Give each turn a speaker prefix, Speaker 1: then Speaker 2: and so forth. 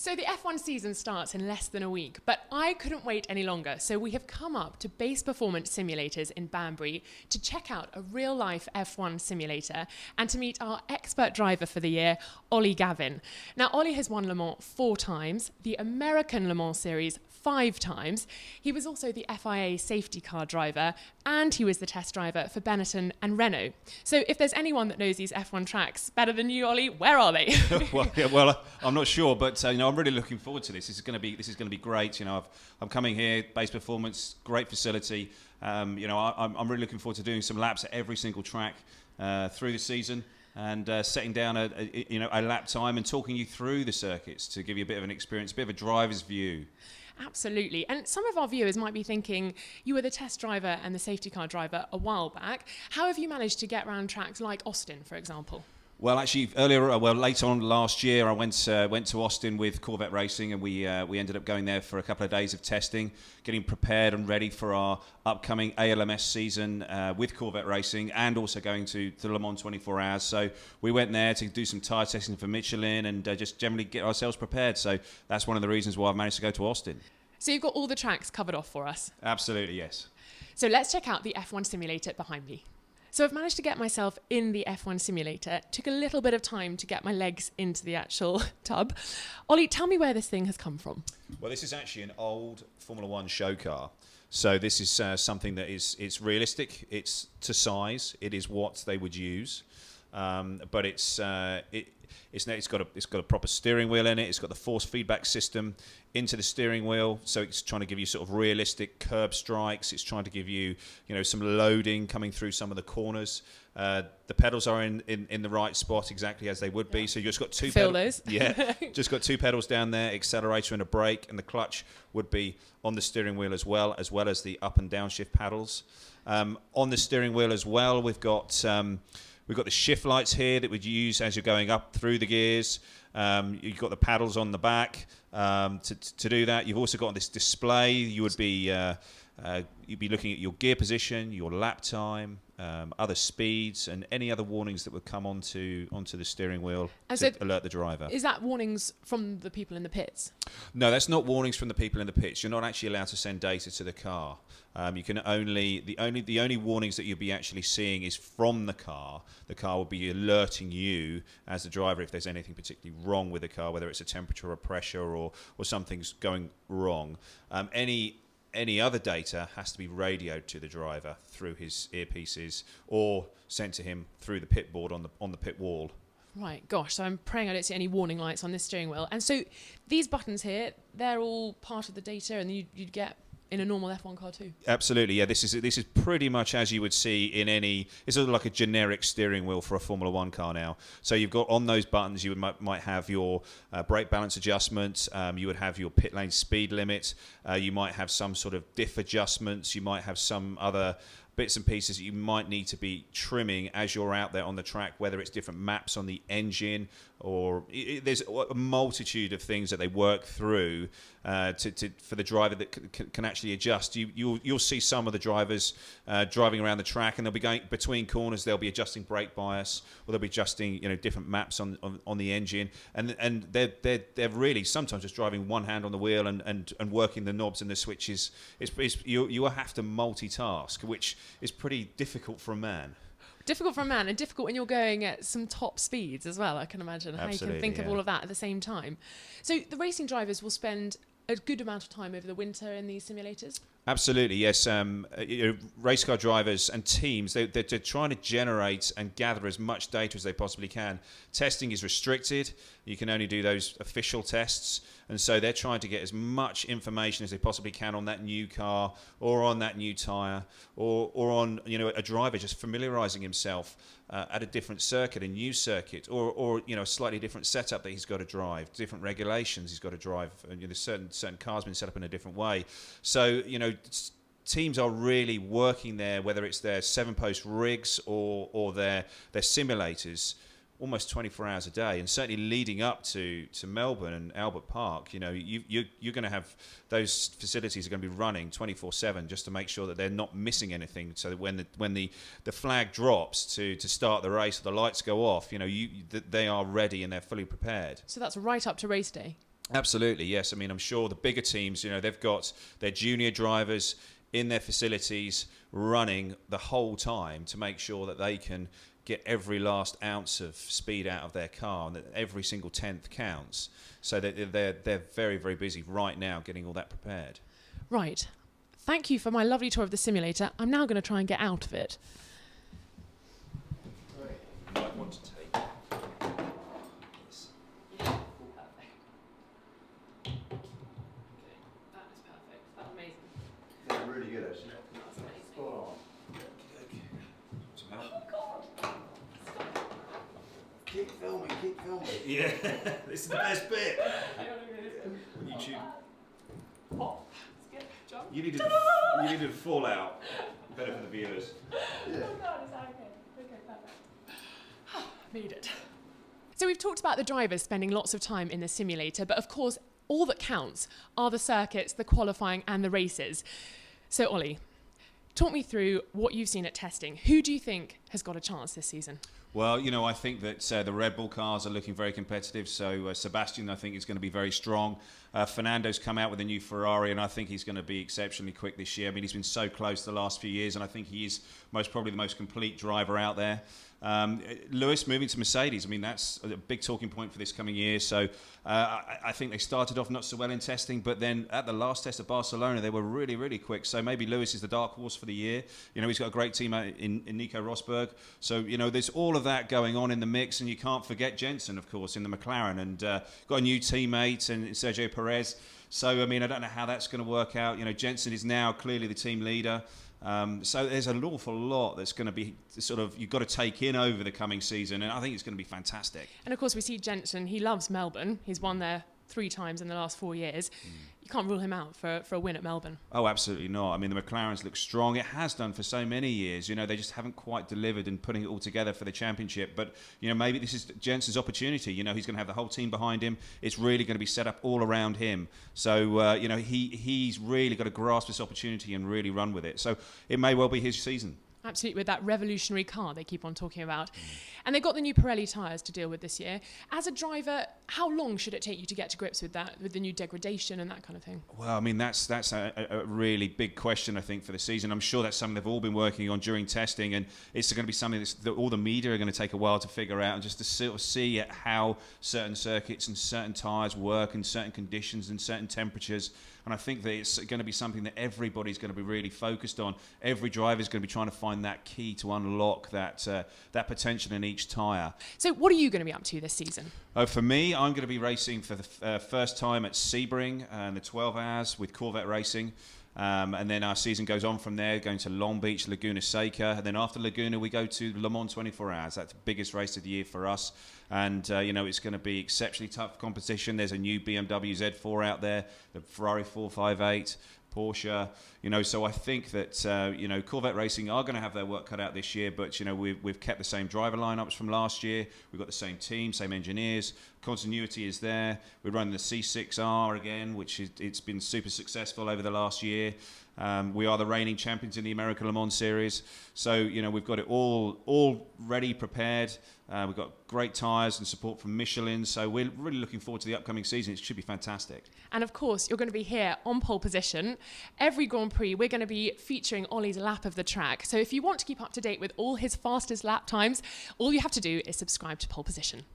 Speaker 1: So the F1 season starts in less than a week, but I couldn't wait any longer. So we have come up to Base Performance Simulators in Banbury to check out a real-life F1 simulator and to meet our expert driver for the year, Olly Gavin. Now, Olly has won Le Mans 4 times, the American Le Mans Series 5 times. He was also the FIA safety car driver, and he was the test driver for Benetton and Renault. So if there's anyone that knows these F1 tracks better than you, Olly, where are they?
Speaker 2: well, I'm not sure, but I'm really looking forward to this. This is going to be great. I'm coming here, Base Performance, great facility. I'm really looking forward to doing some laps at every single track through the season, and setting down a lap time and talking you through the circuits to give you a bit of an experience, a bit of a driver's view.
Speaker 1: Absolutely. And some of our viewers might be thinking, you were the test driver and the safety car driver a while back. How have you managed to get around tracks like Austin, for example?
Speaker 2: Well, actually, later on last year, I went to Austin with Corvette Racing, and we ended up going there for a couple of days of testing, getting prepared and ready for our upcoming ALMS season with Corvette Racing, and also going to Le Mans 24 Hours. So we went there to do some tyre testing for Michelin and just generally get ourselves prepared. So that's one of the reasons why I've managed to go to Austin.
Speaker 1: So you've got all the tracks covered off for us?
Speaker 2: Absolutely, yes.
Speaker 1: So let's check out the F1 simulator behind me. So I've managed to get myself in the F1 simulator. Took a little bit of time to get my legs into the actual tub. Olly, tell me where this thing has come from.
Speaker 2: Well, this is actually an old Formula One show car. So this is something that it's realistic. It's to size. It is what they would use, but it's got a proper steering wheel in it. It's got the force feedback system into the steering wheel, so it's trying to give you sort of realistic curb strikes. It's trying to give you some loading coming through some of the corners. The pedals are in the right spot exactly as they would be. So you've just got two pedals. Yeah, just got 2 pedals down there, accelerator and a brake, and the clutch would be on the steering wheel as well as the up and downshift paddles. On the steering wheel as well, we've got the shift lights here that we'd use as you're going up through the gears. You've got the paddles on the back to do that. You've also got this display. You'd be looking at your gear position, your lap time, other speeds, and any other warnings that would come onto the steering wheel to alert the driver.
Speaker 1: Is that warnings from the people in the pits?
Speaker 2: No, that's not warnings from the people in the pits. You're not actually allowed to send data to the car. You can the only warnings that you'll be actually seeing is from the car. The car will be alerting you as the driver if there's anything particularly wrong with the car, whether it's a temperature or pressure or something's going wrong. Any other data has to be radioed to the driver through his earpieces or sent to him through the pit board on the pit wall.
Speaker 1: Right, gosh, so I'm praying I don't see any warning lights on this steering wheel. And so these buttons here, they're all part of the data, and you'd get in a normal F1 car too?
Speaker 2: Absolutely, yeah. This is pretty much as you would see in any. It's sort of like a generic steering wheel for a Formula One car now. So you've got on those buttons, you might have your brake balance adjustments. You would have your pit lane speed limit. You might have some sort of diff adjustments. You might have some other bits and pieces that you might need to be trimming as you're out there on the track, whether it's different maps on the engine or there's a multitude of things that they work through for the driver that can actually adjust. You'll see some of the drivers driving around the track, and they'll be going between corners. They'll be adjusting brake bias, or they'll be adjusting different maps on the engine, and they're really sometimes just driving one hand on the wheel and working the knobs and the switches. You have to multitask, which is pretty difficult for a man.
Speaker 1: Difficult for a man, and difficult when you're going at some top speeds as well, I can imagine.
Speaker 2: Absolutely,
Speaker 1: how you can think of all of that at the same time. So the racing drivers will spend a good amount of time over the winter in these simulators?
Speaker 2: Absolutely, yes. Race car drivers and teams, they're trying to generate and gather as much data as they possibly can. Testing is restricted. You can only do those official tests. And so they're trying to get as much information as they possibly can on that new car or on that new tyre or on a driver just familiarising himself at a different circuit, a new circuit, or a slightly different setup that he's got to drive, different regulations he's got to drive. Certain cars been set up in a different way. So, teams are really working there, whether it's their 7-post rigs or their simulators, almost 24 hours a day, and certainly leading up to Melbourne and Albert Park, you're going to have those facilities are going to be running 24/7 just to make sure that they're not missing anything. So that when the flag drops to start the race, or the lights go off, they are ready and they're fully prepared.
Speaker 1: So that's right up to race day.
Speaker 2: Absolutely, yes. I mean, I'm sure the bigger teams, they've got their junior drivers in their facilities running the whole time to make sure that they can get every last ounce of speed out of their car, and that every single tenth counts. So that they're very, very busy right now getting all that prepared.
Speaker 1: Right. Thank you for my lovely tour of the simulator. I'm now going to try and get out of it.
Speaker 2: You might want to take this.
Speaker 1: Yeah, perfect. Okay, that is perfect. That's amazing.
Speaker 3: Yeah, really good actually.
Speaker 1: That's amazing.
Speaker 3: Spot on. Keep filming, keep filming.
Speaker 2: Yeah, this is the best bit. When you tune.
Speaker 1: Oh, it's good. John?
Speaker 2: You needed to fall out. Better for the viewers.
Speaker 3: Yeah.
Speaker 1: Oh God, is that okay? Okay, perfect. Made it. So we've talked about the drivers spending lots of time in the simulator, but of course, all that counts are the circuits, the qualifying, and the races. So Olly, talk me through what you've seen at testing. Who do you think has got a chance this season?
Speaker 2: Well, I think that the Red Bull cars are looking very competitive. So Sebastian, I think, is going to be very strong. Fernando's come out with a new Ferrari, and I think he's going to be exceptionally quick this year. I mean, he's been so close the last few years, and I think he is most probably the most complete driver out there. Lewis moving to Mercedes, I mean, that's a big talking point for this coming year. So I think they started off not so well in testing, but then at the last test of Barcelona, they were really, really quick. So maybe Lewis is the dark horse for the year. He's got a great team in Nico Rosberg. So, there's all of that going on in the mix, and you can't forget Jenson, of course, in the McLaren, and got a new teammate in Sergio Perez. So, I mean, I don't know how that's going to work out. Jenson is now clearly the team leader. So there's an awful lot that's going to be you've got to take in over the coming season, and I think it's going to be fantastic.
Speaker 1: And of course, we see Jenson. He loves Melbourne. He's won there 3 times in the last 4 years. You can't rule him out for a win at Melbourne.
Speaker 2: Oh, absolutely not. I mean, the McLarens look strong. It has done for so many years. They just haven't quite delivered in putting it all together for the championship. But, maybe this is Jenson's opportunity. He's going to have the whole team behind him. It's really going to be set up all around him. So, he's really got to grasp this opportunity and really run with it. So it may well be his season.
Speaker 1: Absolutely, with that revolutionary car they keep on talking about. And they've got the new Pirelli tyres to deal with this year. As a driver, how long should it take you to get to grips with that, with the new degradation and that kind of thing?
Speaker 2: Well, I mean, that's a really big question, I think, for the season. I'm sure that's something they've all been working on during testing, and it's going to be something that all the media are going to take a while to figure out, and just to sort of see how certain circuits and certain tyres work in certain conditions and certain temperatures. And I think that it's going to be something that everybody's going to be really focused on. Every driver is going to be trying to find that key to unlock that potential in each tyre.
Speaker 1: So what are you going to be up to this season?
Speaker 2: For me, I'm going to be racing for the first time at Sebring in the 12 hours with Corvette Racing. And then our season goes on from there, going to Long Beach, Laguna Seca. And then after Laguna, we go to Le Mans 24 hours. That's the biggest race of the year for us. And, it's going to be exceptionally tough competition. There's a new BMW Z4 out there, the Ferrari 458, Porsche, so I think that, Corvette Racing are going to have their work cut out this year, but, we've kept the same driver lineups from last year. We've got the same team, same engineers. Continuity is there. We're running the C6R again, which it's been super successful over the last year. We are the reigning champions in the American Le Mans Series. So, we've got it all ready, prepared. We've got great tyres and support from Michelin. So we're really looking forward to the upcoming season. It should be fantastic. And
Speaker 1: of course, you're going to be here on pole position. Every Grand Prix, we're going to be featuring Olly's lap of the track. So if you want to keep up to date with all his fastest lap times, all you have to do is subscribe to Pole Position.